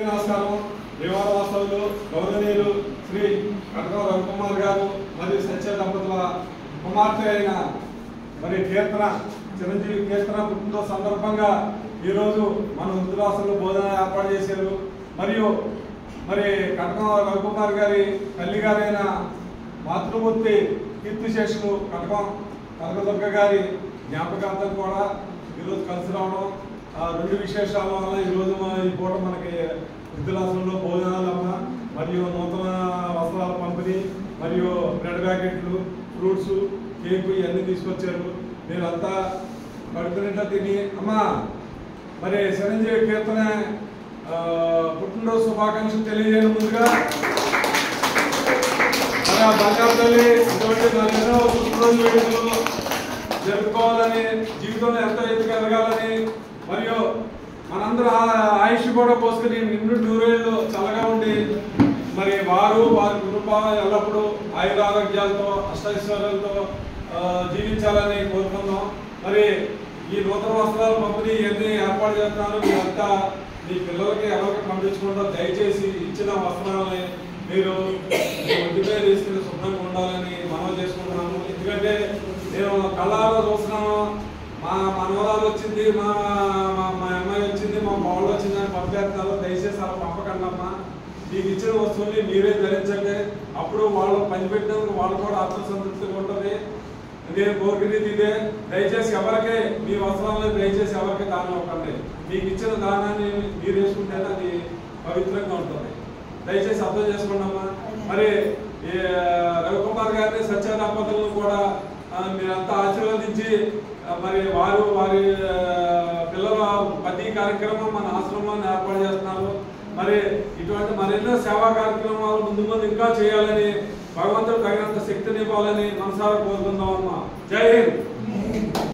నమస్కారం. వివాహవాసవులు గౌరవనీయులు శ్రీ కటకం రవికుమార్ గారు మరియు సత్య దంపతుల కుమార్తె అయిన మరి కీర్తన చిరంజీవి కీర్తన పుట్టినరోజు సందర్భంగా ఈరోజు మన వృద్ధులాసంలో భోజనం ఏర్పాటు చేశారు. మరియు మరి కటకం రవికుమార్ గారి తల్లి గారైన మాతృమూర్తి కీర్తిశేషులు కనకదుర్గ గారి జ్ఞాపకార్థం కూడా ఈరోజు కలిసి రావడం, రెండు విశేషాల వల్ల ఈరోజు ఈ పూట మనకి వృద్ధులాసంలో భోజనాలు మరియు నూతన వస్త్రాల పంపిణీ మరియు బ్రెడ్ ప్యాకెట్లు, ఫ్రూట్స్, కేకు ఇవన్నీ తీసుకొచ్చారు. మీరంతా కడుపునిండా తిని అమ్మా మరి చిరంజీవి కీర్తన పుట్టినరోజు శుభాకాంక్షలు తెలియజేయడం ముందుగా మన బంగారు తల్లి ఇటువంటి ఎన్నో పుట్టినరోజు వేడుకలు జరుపుకోవాలని, జీవితంలో ఎంతో ఎత్తుకు ఎదగాలని, మరియు మనందరూ ఆయుష్ కూడా పోసుకుని నిండు నూరేళ్ళు చల్లగా ఉండి మరి వారి కుటుంబం ఎల్లప్పుడూ ఆయురారోగ్యాలతో అష్టైశ్వర్యాలతో జీవించాలని కోరుకుందాం. మరి ఈ నూతన వస్త్రాలు పంపిణీ ఇవన్నీ ఏర్పాటు చేస్తున్నారు. మీరంతా మీ పిల్లలకి ఎవరికి పంపించకుండా దయచేసి ఇచ్చిన వస్త్రాలని మీరు ఒంటిపై తీసుకుని శుభ్రంగా ఉండాలని మనవి చేసుకుంటున్నాము. ఎందుకంటే నేను కళ్ళాలో చూస్తున్నాను, మా మనవరాలు వచ్చింది, మా అమ్మాయి వచ్చింది, మా బావులు వచ్చింది అని పంపేస్తున్నారు. దయచేసి అలా పంపకండి అమ్మా. మీకు ఇచ్చిన వస్తువుని మీరే ధరించండి. అప్పుడు వాళ్ళు పనిపెట్టినందుకు వాళ్ళు కూడా ఆత్మసంతృప్తిగా ఉంటుంది. నేను కోరుకునేది ఇదే. దయచేసి ఎవరికే మీ వస్త్రాలను దయచేసి ఎవరికి దానం ఇవ్వకండి. మీకు ఇచ్చిన దానాన్ని మీరు వేసుకుంటేనే అది పవిత్రంగా ఉంటుంది. దయచేసి అర్థం చేసుకున్నామా. మరి రవికుమార్ గారిని సత్య దంపతులను కూడా మీరంతా ఆశీర్వదించి మరి వారి పిల్లల ప్రతి కార్యక్రమం మన ఆశ్రమంలో ఏర్పాటు చేస్తున్నారు. మరి ఇటువంటి మరెన్నో సేవా కార్యక్రమాలు ముందు ఇంకా చేయాలని, భగవంతుడు తగినంత శక్తిని ఇవ్వాలని మనసారా కోరుకుందాం అమ్మా. జై హింద్.